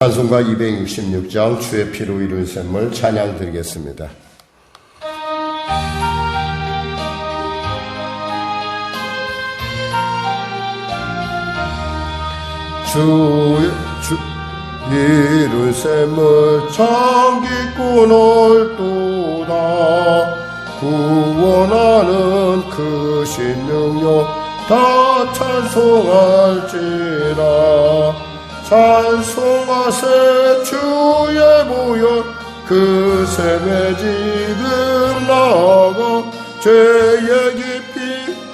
찬송가 266장 주의 피로 이룬 샘을 찬양 드리겠습니다. 주 이룬 샘을 참기꾼 옳도다. 구원하는 그 신능력 다 찬송할지라. 찬송하세 주의 보혈 그 샘에 지금 나아가 죄의 깊이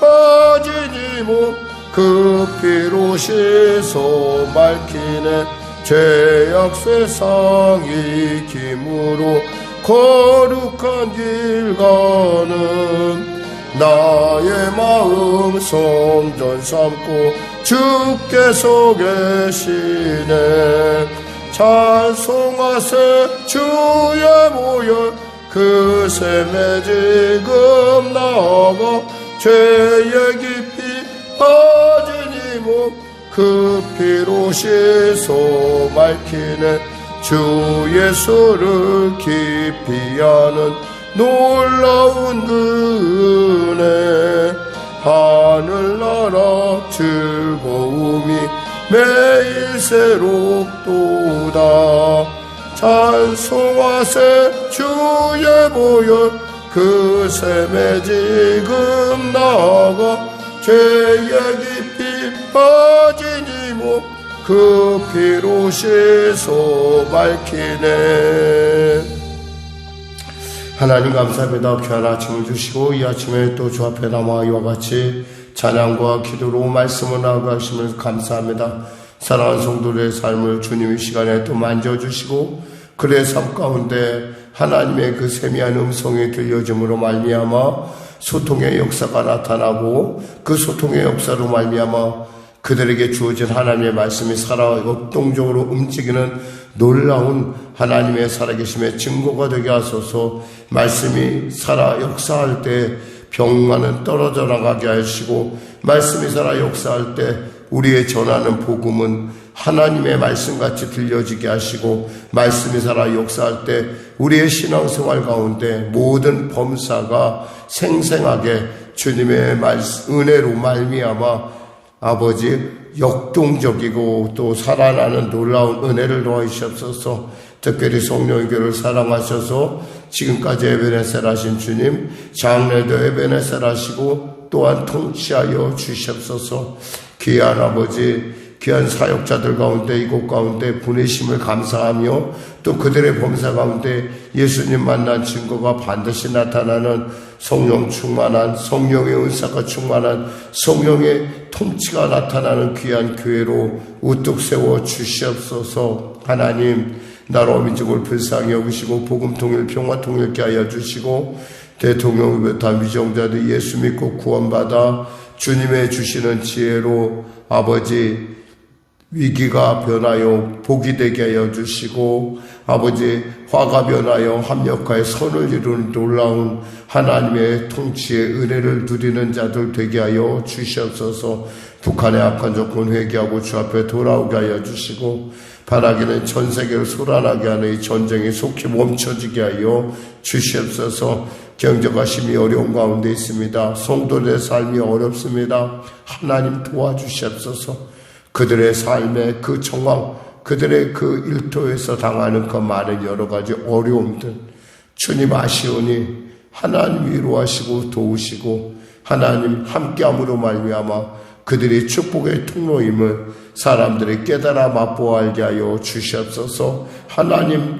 빠진 이 몸 그 피로 씻어 맑히네. 죄악 세상이 김으로 거룩한 길 가는 나의 마음 성전 삼고 주께서 계시네. 찬송하세 주의 보혈 그 샘에 지금 나아가 죄의 깊이 빠진 이 몸 그 피로 씻어 맑히네. 주 예수를 깊이 아는 놀라운 은혜. 하늘나라 즐거움이 매일 새롭도다. 찬송하세 주의 보혈 그 샘에 지금 나아가 죄의 깊이 빠진 이 몸 그 피로 씻어 맑히네. 하나님 감사합니다. 귀한 아침을 주시고 이 아침에 또 주 앞에 나와 이와 같이 찬양과 기도로 말씀을 나아가심을 감사합니다. 사랑하는 성도들의 삶을 주님의 시간에 또 만져주시고 그의 삶 가운데 하나님의 그 세미한 음성이 들려짐으로 말미암아 소통의 역사가 나타나고 그 소통의 역사로 말미암아 그들에게 주어진 하나님의 말씀이 살아 역동적으로 움직이는 놀라운 하나님의 살아계심의 증거가 되게 하소서. 말씀이 살아 역사할 때 병만은 떨어져 나가게 하시고 말씀이 살아 역사할 때 우리의 전하는 복음은 하나님의 말씀같이 들려지게 하시고 말씀이 살아 역사할 때 우리의 신앙생활 가운데 모든 범사가 생생하게 주님의 은혜로 말미암아 아버지 역동적이고 또 살아나는 놀라운 은혜를 도와주시옵소서. 특별히 성령의 교회를 사랑하셔서 지금까지 에베네셀 하신 주님 장래도 에베네셀 하시고 또한 통치하여 주시옵소서. 귀한 아버지 귀한 사역자들 가운데 이곳 가운데 보내심을 감사하며 또 그들의 범사 가운데 예수님 만난 증거가 반드시 나타나는 성령 충만한 성령의 은사가 충만한 성령의 통치가 나타나는 귀한 교회로 우뚝 세워 주시옵소서. 하나님 나라 민족을 불쌍히 여기시고 복음 통일 평화 통일케 하여 주시고 대통령을 비롯한 위정자들 예수 믿고 구원받아 주님의 주시는 지혜로 아버지 위기가 변하여 복이 되게 하여 주시고 아버지 화가 변하여 합력하여 선을 이루는 놀라운 하나님의 통치의 은혜를 누리는 자들 되게 하여 주시옵소서. 북한의 악한 조건 회개하고 주 앞에 돌아오게 하여 주시고 바라기는 전 세계를 소란하게 하는 이 전쟁이 속히 멈춰지게 하여 주시옵소서. 경제가 심히 어려운 가운데 있습니다. 성도들의 삶이 어렵습니다. 하나님 도와주시옵소서. 그들의 삶의 그 정황, 그들의 그 일터에서 당하는 그 많은 여러 가지 어려움들 주님 아시오니 하나님 위로하시고 도우시고 하나님 함께함으로 말미암아 그들이 축복의 통로임을 사람들이 깨달아 맛보아 알게 하여 주시옵소서. 하나님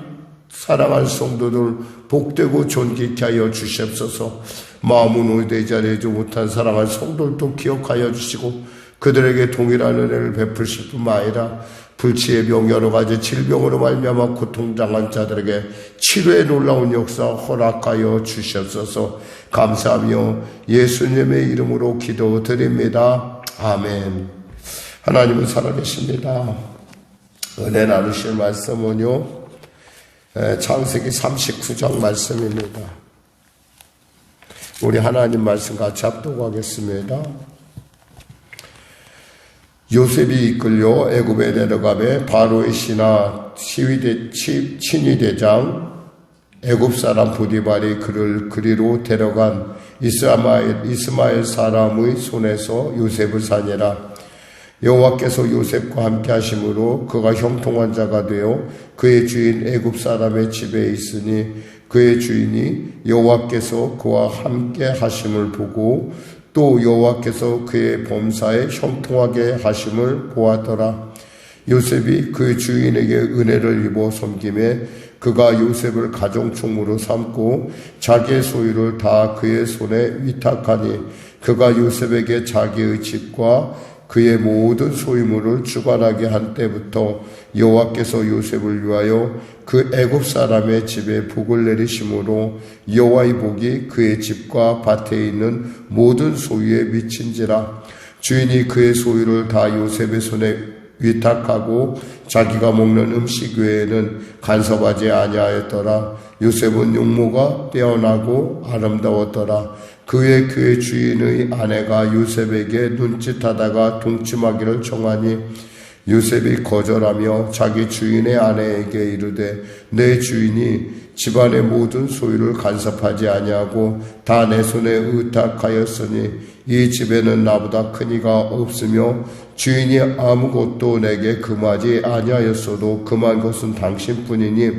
사랑하는 성도들 복되고 존귀케 하여 주시옵소서. 마음은 오대지 않지 못한 사랑하는 성도들도 기억하여 주시고 그들에게 동일한 은혜를 베푸실 뿐만 아니라 불치의 병 여러 가지 질병으로 말미암아 고통당한 자들에게 치료의 놀라운 역사 허락하여 주시옵소서. 감사하며 예수님의 이름으로 기도드립니다. 아멘. 하나님은 살아계십니다. 은혜 나누실 말씀은요 창세기 39장 말씀입니다. 우리 하나님 말씀 같이 합독하겠습니다. 요셉이 이끌려 애굽에 내려가매 바로의 신하 친위대장 애굽 사람 보디발이 그를 그리로 데려간 이스마엘 사람의 손에서 요셉을 사니라. 여호와께서 요셉과 함께 하심으로 그가 형통한 자가 되어 그의 주인 애굽 사람의 집에 있으니 그의 주인이 여호와께서 그와 함께 하심을 보고 또 여호와께서 그의 범사에 형통하게 하심을 보았더라. 요셉이 그 주인에게 은혜를 입어 섬김에 그가 요셉을 가정총무로 삼고 자기의 소유를 다 그의 손에 위탁하니 그가 요셉에게 자기의 집과 그의 모든 소유물을 주관하게 한 때부터 여호와께서 요셉을 위하여 그 애굽 사람의 집에 복을 내리심으로 여호와의 복이 그의 집과 밭에 있는 모든 소유에 미친지라. 주인이 그의 소유를 다 요셉의 손에 위탁하고 자기가 먹는 음식 외에는 간섭하지 아니하였더라. 요셉은 용모가 뛰어나고 아름다웠더라. 그의 주인의 아내가 요셉에게 눈짓하다가 동침하기를 청하니 요셉이 거절하며 자기 주인의 아내에게 이르되 내 주인이 집안의 모든 소유를 간섭하지 아니하고 다 내 손에 의탁하였으니 이 집에는 나보다 큰 이가 없으며 주인이 아무것도 내게 금하지 아니하였어도 금한 것은 당신뿐이니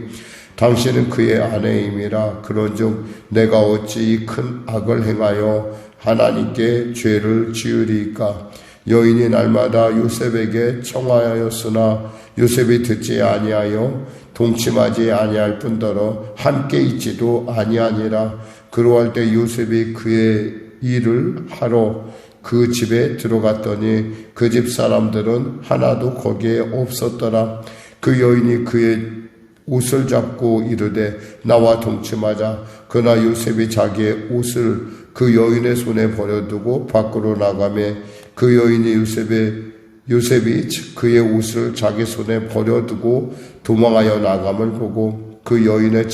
당신은 그의 아내임이라. 그런즉 내가 어찌 이 큰 악을 행하여 하나님께 죄를 지으리이까. 여인이 날마다 요셉에게 청하였으나 요셉이 듣지 아니하여 동침하지 아니할 뿐더러 함께 있지도 아니하니라. 그러할 때 요셉이 그의 일을 하러 그 집에 들어갔더니 그 집 사람들은 하나도 거기에 없었더라. 그 여인이 그의 옷을 잡고 이르되 나와 동침하자. 그러나 요셉이 자기의 옷을 그 여인의 손에 버려두고 밖으로 나가매 그 여인이 요셉이 그의 옷을 자기 손에 버려두고 도망하여 나감을 보고 그 여인의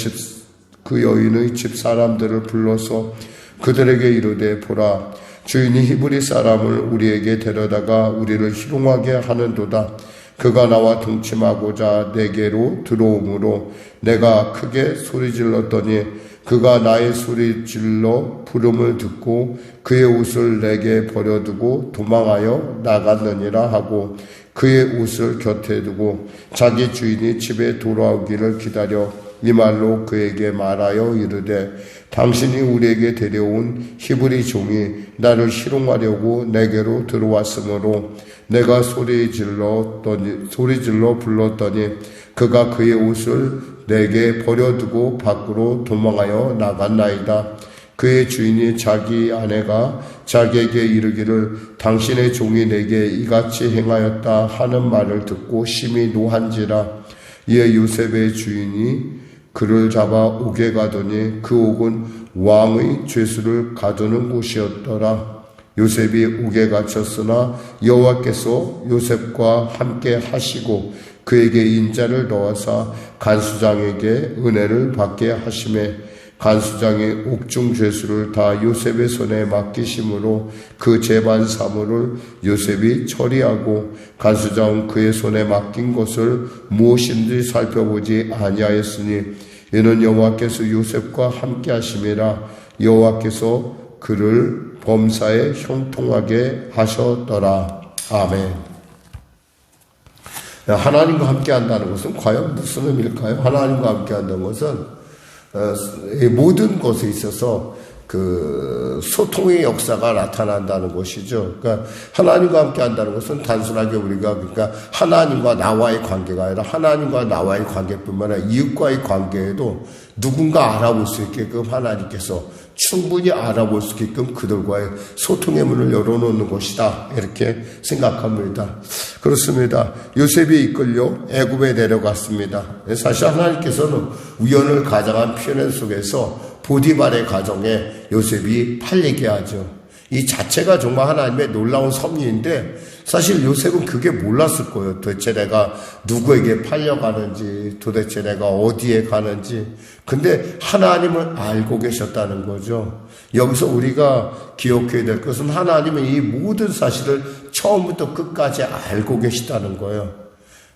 집 사람들을 불러서 그들에게 이르되 보라, 주인이 히브리 사람을 우리에게 데려다가 우리를 희롱하게 하는도다. 그가 나와 동침하고자 내게로 들어오므로 내가 크게 소리질렀더니 그가 나의 소리질러 부름을 듣고 그의 옷을 내게 버려두고 도망하여 나갔느니라 하고 그의 옷을 곁에 두고 자기 주인이 집에 돌아오기를 기다려 이 말로 그에게 말하여 이르되 당신이 우리에게 데려온 히브리 종이 나를 희롱하려고 내게로 들어왔으므로 내가 소리질러 불렀더니 그가 그의 옷을 내게 버려두고 밖으로 도망하여 나갔나이다. 그의 주인이 자기 아내가 자기에게 이르기를 당신의 종이 내게 이같이 행하였다 하는 말을 듣고 심히 노한지라. 이에 요셉의 주인이 그를 잡아 옥에 가더니 그 옥은 왕의 죄수를 가두는 곳이었더라. 요셉이 옥에 갇혔으나 여호와께서 요셉과 함께 하시고 그에게 인자를 넣어서 간수장에게 은혜를 받게 하시매 간수장이 옥중 죄수를 다 요셉의 손에 맡기심으로 그 재반 사물을 요셉이 처리하고 간수장은 그의 손에 맡긴 것을 무엇인지 살펴보지 아니하였으니 이는 여호와께서 요셉과 함께 하심이라. 여호와께서 그를 범사에 형통하게 하셨더라. 아멘. 하나님과 함께 한다는 것은 과연 무슨 의미일까요? 하나님과 함께 한다는 것은 모든 것에 있어서 그 소통의 역사가 나타난다는 것이죠. 그러니까 하나님과 함께 한다는 것은 단순하게 우리가 그러니까 하나님과 나와의 관계가 아니라 하나님과 나와의 관계뿐만 아니라 이웃과의 관계에도 누군가 알아볼 수 있게끔 하나님께서 충분히 알아볼 수 있게끔 그들과의 소통의 문을 열어놓는 것이다. 이렇게 생각합니다. 그렇습니다. 요셉이 이끌려 애굽에 내려갔습니다. 사실 하나님께서는 우연을 가장한 표현 속에서 보디발의 가정에 요셉이 팔리게 하죠. 이 자체가 정말 하나님의 놀라운 섭리인데 사실 요셉은 그게 몰랐을 거예요. 도대체 내가 누구에게 팔려가는지, 도대체 내가 어디에 가는지. 근데 하나님을 알고 계셨다는 거죠. 여기서 우리가 기억해야 될 것은 하나님은 이 모든 사실을 처음부터 끝까지 알고 계시다는 거예요.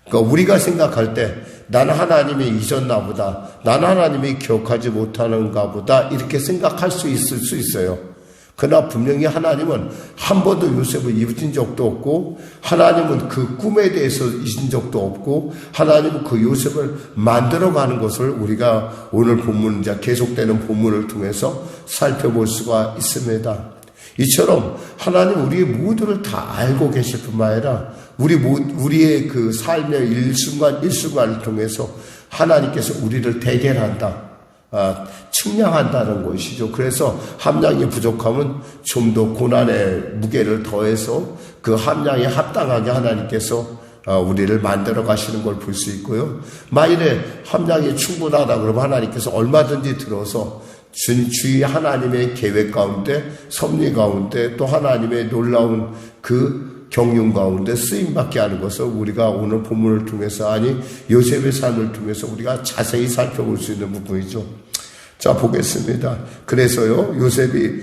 그러니까 우리가 생각할 때 나는 하나님이 잊었나 보다, 나는 하나님이 기억하지 못하는가 보다 이렇게 생각할 수 있을 수 있어요. 그러나 분명히 하나님은 한 번도 요셉을 잊은 적도 없고, 하나님은 그 꿈에 대해서 잊은 적도 없고, 하나님은 그 요셉을 만들어가는 것을 우리가 오늘 본문, 이제 계속되는 본문을 통해서 살펴볼 수가 있습니다. 이처럼 하나님 우리의 모두를 다 알고 계실 뿐만 아니라 우리의 그 삶의 일순간을 통해서 하나님께서 우리를 대견한다, 측량한다는 것이죠. 그래서 함량이 부족하면 좀 더 고난의 무게를 더해서 그 함량에 합당하게 하나님께서 우리를 만들어 가시는 걸 볼 수 있고요. 만일에 함량이 충분하다 그러면 하나님께서 얼마든지 들어서 주의 하나님의 계획 가운데, 섭리 가운데, 또 하나님의 놀라운 그 경륜 가운데 쓰임받게 하는 것을 우리가 오늘 본문을 통해서, 아니 요셉의 삶을 통해서 우리가 자세히 살펴볼 수 있는 부분이죠. 자, 보겠습니다. 그래서요, 요셉이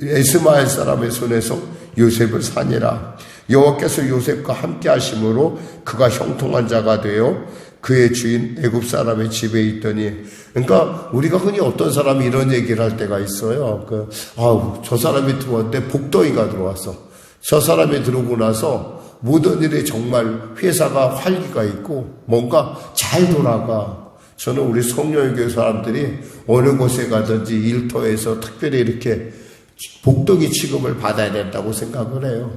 에스마엘 사람의 손에서 요셉을 사니라. 여호와께서 요셉과 함께 하심으로 그가 형통한 자가 되어 그의 주인 애굽 사람의 집에 있더니. 그러니까 우리가 흔히 어떤 사람이 이런 얘기를 할 때가 있어요. 저 사람이 들어왔는데 복덩이가 들어왔어. 저 사람이 들어오고 나서 모든 일에 정말 회사가 활기가 있고 뭔가 잘 돌아가. 저는 우리 성령교회 사람들이 어느 곳에 가든지 일터에서 특별히 이렇게 복덩이 취급을 받아야 된다고 생각을 해요.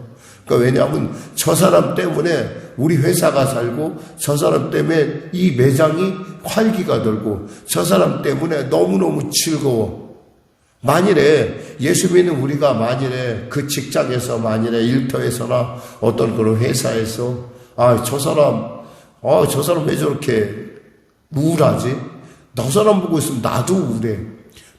그러니까 왜냐하면 저 사람 때문에 우리 회사가 살고, 저 사람 때문에 이 매장이 활기가 돌고, 저 사람 때문에 너무너무 즐거워. 만일에 예수 믿는 우리가 만일에 그 직장에서, 만일에 일터에서나 어떤 그런 회사에서 저 사람 왜 저렇게 우울하지? 저 사람 보고 있으면 나도 우울해.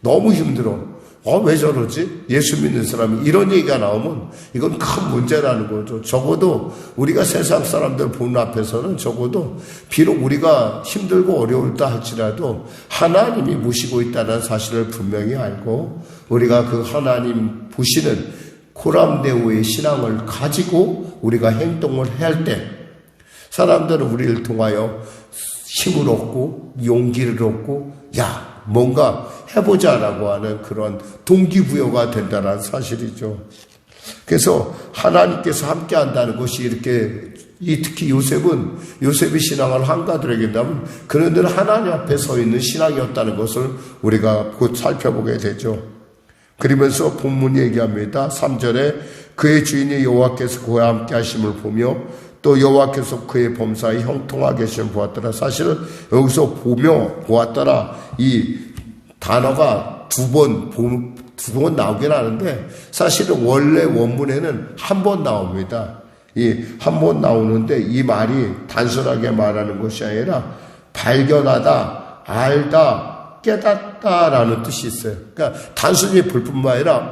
너무 힘들어. 왜 저러지? 예수 믿는 사람이 이런 얘기가 나오면 이건 큰 문제라는 거죠. 적어도 우리가 세상 사람들 보는 앞에서는 적어도 비록 우리가 힘들고 어려울다 할지라도 하나님이 모시고 있다는 사실을 분명히 알고, 우리가 그 하나님 보시는 코람데오의 신앙을 가지고 우리가 행동을 해야 할 때 사람들은 우리를 통하여 힘을 얻고 용기를 얻고 뭔가 해보자라고 하는 그런 동기부여가 된다는 사실이죠. 그래서 하나님께서 함께 한다는 것이 이렇게, 특히 요셉의 신앙을 한가들에게 다면 그는 늘 하나님 앞에 서 있는 신앙이었다는 것을 우리가 곧 살펴보게 되죠. 그러면서 본문이 얘기합니다. 3절에 그의 주인이 여호와께서 그와 함께 하심을 보며 또 여호와께서 그의 범사에 형통하게 하심을 보았더라. 사실은 여기서 보며 보았더라 이 단어가 두 번 나오긴 하는데, 사실은 원래 원문에는 한 번 나옵니다. 한 번 나오는데 이 말이 단순하게 말하는 것이 아니라 발견하다, 알다, 깨닫다라는 뜻이 있어요. 그러니까 단순히 볼 뿐만 아니라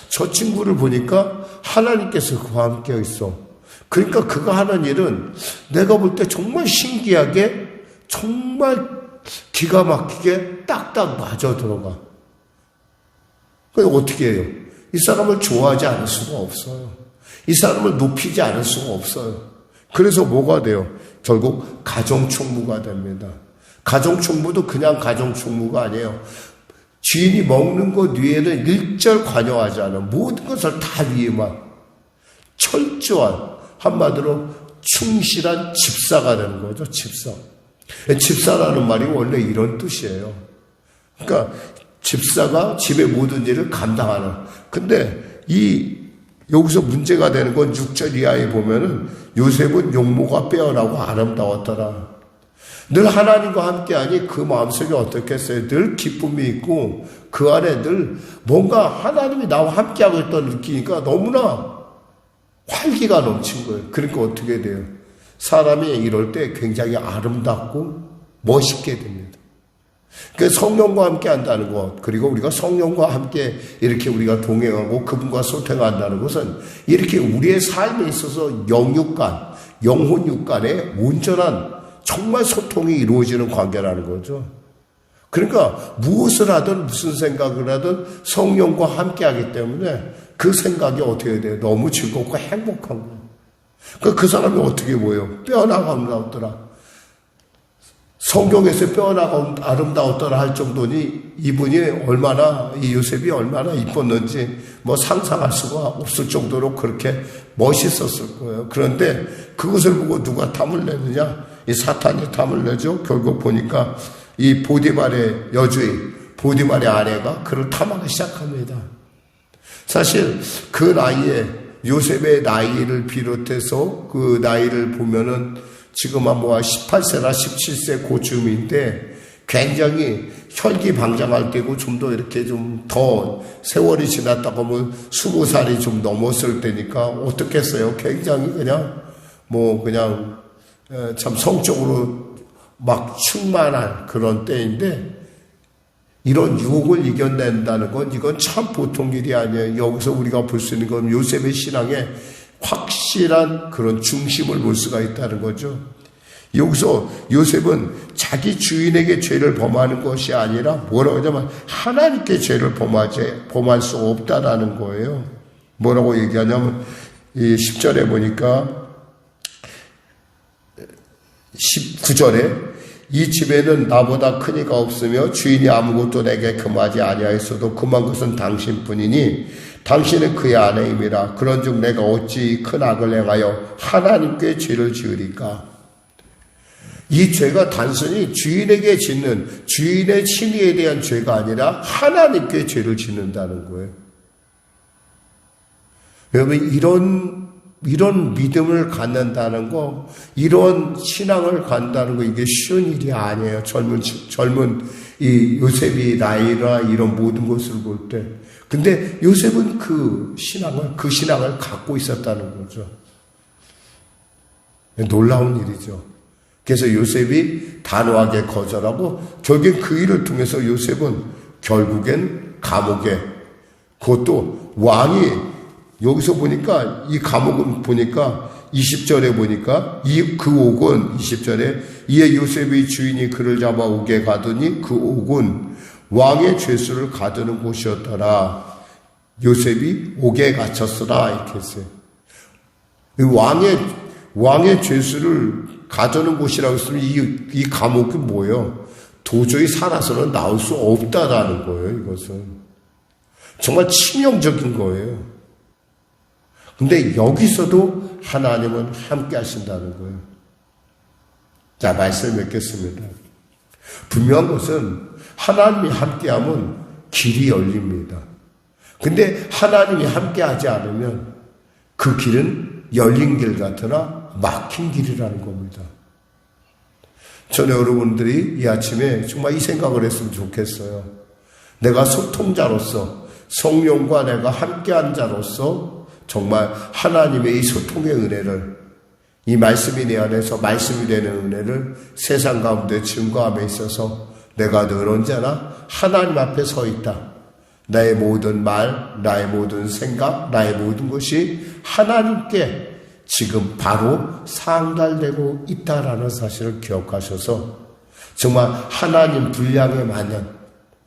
저 친구를 보니까 하나님께서 그와 함께 있어. 그러니까 그가 하는 일은 내가 볼 때 정말 신기하게, 정말 기가 막히게 딱딱 맞아 들어가. 그래서 어떻게 해요? 이 사람을 좋아하지 않을 수가 없어요. 이 사람을 높이지 않을 수가 없어요. 그래서 뭐가 돼요? 결국 가정총무가 됩니다. 가정총무도 그냥 가정총무가 아니에요. 주인이 먹는 것 위에는 일절 관여하지 않은, 모든 것을 다 위에만 철저한, 한마디로 충실한 집사가 되는 거죠. 집사라는 말이 원래 이런 뜻이에요. 그러니까 집사가 집의 모든 일을 감당하는. 근데 여기서 문제가 되는 건 6절 이하에 보면은 요셉은 용모가 빼어나고 아름다웠더라. 늘 하나님과 함께하니 그 마음속에 어떻겠어요? 늘 기쁨이 있고 그 안에 늘 뭔가 하나님이 나와 함께하고 있다는 느끼니까 너무나 활기가 넘친 거예요. 그러니까 어떻게 돼요? 사람이 이럴 때 굉장히 아름답고 멋있게 됩니다. 그 성령과 함께 한다는 것, 그리고 우리가 성령과 함께 이렇게 우리가 동행하고 그분과 소통한다는 것은 이렇게 우리의 삶에 있어서 영육간, 영혼육간에 온전한 정말 소통이 이루어지는 관계라는 거죠. 그러니까 무엇을 하든 무슨 생각을 하든 성령과 함께 하기 때문에 그 생각이 어떻게 돼요? 너무 즐겁고 행복한 거예요. 그 사람이 어떻게 보여요? 뼈나가 아름다웠더라. 성경에서 뼈나가 아름다웠더라 할 정도니 이분이 얼마나, 이 요셉이 얼마나 이뻤는지 뭐 상상할 수가 없을 정도로 그렇게 멋있었을 거예요. 그런데 그것을 보고 누가 탐을 내느냐? 이 사탄이 탐을 내죠. 결국 보니까 이 보디발의 여주인, 보디발의 아내가 그를 탐하기 시작합니다. 사실 그 나이에 요셉의 나이를 비롯해서 그 나이를 보면은 지금 뭐 18세나 17세 고쯤인데 굉장히 혈기방장할 때고 좀 더 이렇게 좀 더 세월이 지났다고 하면 20살이 좀 넘었을 때니까 어떻겠어요? 굉장히 그냥 뭐 그냥 참 성적으로 막 충만한 그런 때인데 이런 유혹을 이겨낸다는 건 이건 참 보통 일이 아니에요. 여기서 우리가 볼 수 있는 건 요셉의 신앙에 확실한 그런 중심을 볼 수가 있다는 거죠. 여기서 요셉은 자기 주인에게 죄를 범하는 것이 아니라 뭐라고 하냐면 하나님께 죄를 범할 수 없다라는 거예요. 뭐라고 얘기하냐면 이 10절에 보니까 19절에 이 집에는 나보다 큰 이가 없으며 주인이 아무것도 내게 금하지 아니하였어도 금한 것은 당신뿐이니 당신은 그의 아내임이라. 그런즉 내가 어찌 큰 악을 행하여 하나님께 죄를 지으리까. 이 죄가 단순히 주인에게 짓는 주인의 친위에 대한 죄가 아니라 하나님께 죄를 짓는다는 거예요. 여러분 이런 믿음을 갖는다는 거, 이런 신앙을 갖는다는 거 이게 쉬운 일이 아니에요. 젊은 이 요셉이 나이나 이런 모든 것을 볼 때. 근데 요셉은 그 신앙을 갖고 있었다는 거죠. 놀라운 일이죠. 그래서 요셉이 단호하게 거절하고 결국엔 그 일을 통해서 요셉은 결국엔 감옥에, 그것도 왕이 여기서 보니까 이 감옥은 보니까 20절에 보니까 그 옥은 20절에 이에 요셉의 주인이 그를 잡아 옥에 가더니 그 옥은 왕의 죄수를 가두는 곳이었더라. 요셉이 옥에 갇혔으라 이렇게 했어요. 왕의 죄수를 가두는 곳이라고 했으면 이 감옥이 뭐예요? 도저히 살아서는 나올 수 없다라는 거예요. 이것은 정말 치명적인 거예요. 근데 여기서도 하나님은 함께 하신다는 거예요. 자, 말씀 맺겠습니다. 분명한 것은 하나님이 함께하면 길이 열립니다. 근데 하나님이 함께하지 않으면 그 길은 열린 길 같으나 막힌 길이라는 겁니다. 저는 여러분들이 이 아침에 정말 이 생각을 했으면 좋겠어요. 내가 소통자로서 성령과 내가 함께한 자로서 정말 하나님의 이 소통의 은혜를, 이 말씀이 내 안에서 말씀이 되는 은혜를 세상 가운데 증거함에 있어서 내가 늘 언제나 하나님 앞에 서 있다. 나의 모든 말, 나의 모든 생각, 나의 모든 것이 하나님께 지금 바로 상달되고 있다라는 사실을 기억하셔서 정말 하나님 분량에 맞는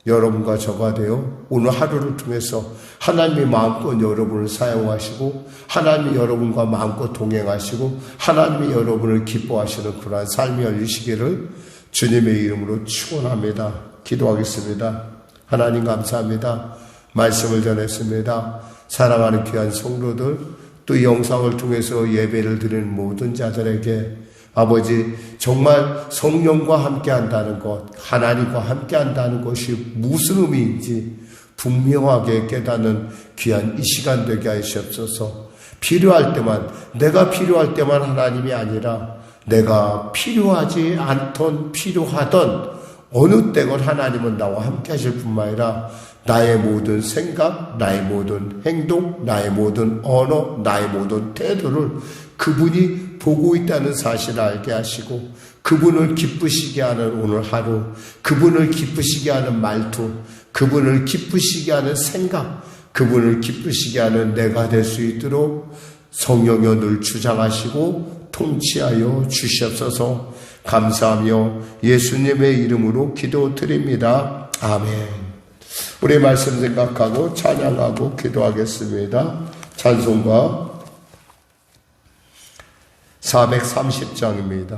여러분과 저가 되어 오늘 하루를 통해서 하나님이 마음껏 여러분을 사용하시고 하나님이 여러분과 마음껏 동행하시고 하나님이 여러분을 기뻐하시는 그러한 삶이 열리시기를 주님의 이름으로 축원합니다. 기도하겠습니다. 하나님 감사합니다. 말씀을 전했습니다. 사랑하는 귀한 성도들, 또 이 영상을 통해서 예배를 드리는 모든 자들에게 아버지 정말 성령과 함께 한다는 것, 하나님과 함께 한다는 것이 무슨 의미인지 분명하게 깨닫는 귀한 이 시간 되게 하시옵소서. 필요할 때만, 내가 필요할 때만 하나님이 아니라 내가 필요하지 않던 필요하던 어느 때건 하나님은 나와 함께 하실 뿐만 아니라 나의 모든 생각, 나의 모든 행동, 나의 모든 언어, 나의 모든 태도를 그분이 보고 있다는 사실을 알게 하시고 그분을 기쁘시게 하는 오늘 하루, 그분을 기쁘시게 하는 말투, 그분을 기쁘시게 하는 생각, 그분을 기쁘시게 하는 내가 될 수 있도록 성령여 늘 주장하시고 통치하여 주시옵소서. 감사하며 예수님의 이름으로 기도드립니다. 아멘. 우리 말씀 생각하고 찬양하고 기도하겠습니다. 찬송가 430장입니다.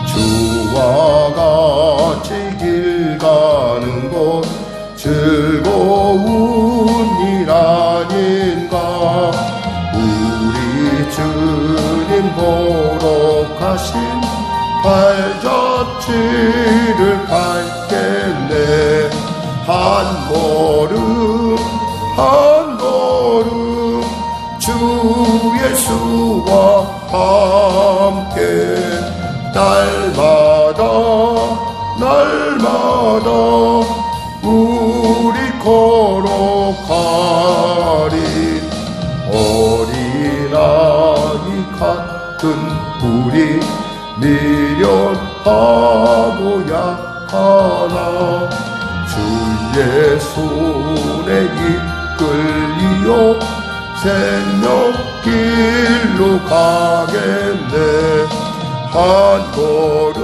주와 같이 길 가는 곳 즐거운 일 아닌가. 우리 주님 보러 가신 발자취를 밟겠네. 한 걸음 한 걸음 주 예수와 함께 날마다 날마다 우리 걸어가리. 어린아이 같은 우리 미련하고 약하나 주의 손에 이끌리어 생명길로 가겠네. 한 걸음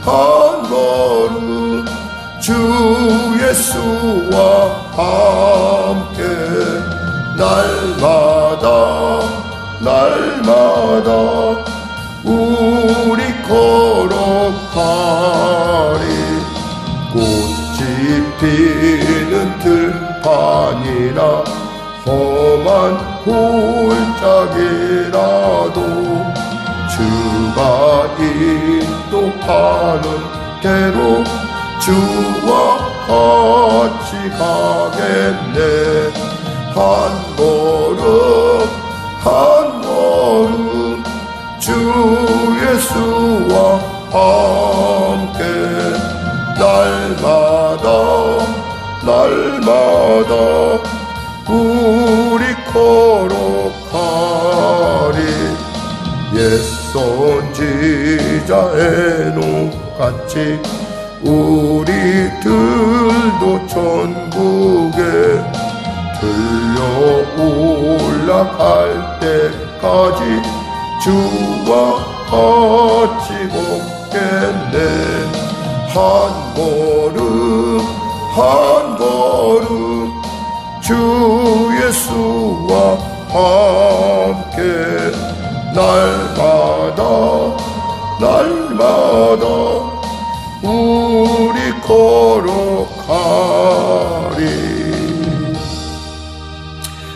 한 걸음 주 예수와 함께 날마다 날마다 우리 걸어가리. 꽃이 피는 들판이나 험한 골짜기라도 주가 인도하는 대로 주와 같이 가겠네. 한 걸음 한 걸음 주 예수와 함께 날마다 날마다 우리 걸어가리. 옛선지자 에녹같이 우리들도 천국에 들려 올라갈 때까지 주와 같이 걷겠네. 한 걸음 한 걸음 주 예수와 함께 날마다 날마다 우리 걸어가리.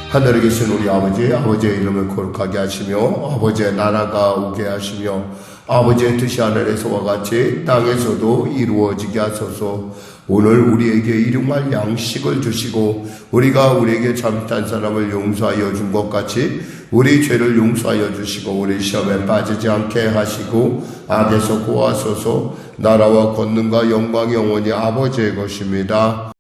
하늘에 계신 우리 아버지의 이름을 거룩하게 하시며 아버지의 나라가 오게 하시며 아버지의 뜻이 하늘에서와 같이 땅에서도 이루어지게 하소서. 오늘 우리에게 일용할 양식을 주시고 우리가 우리에게 잘못한 사람을 용서하여 준 것 같이 우리 죄를 용서하여 주시고 우리 시험에 빠지지 않게 하시고 악에서 구하소서. 나라와 권능과 영광이 영원히 아버지의 것입니다.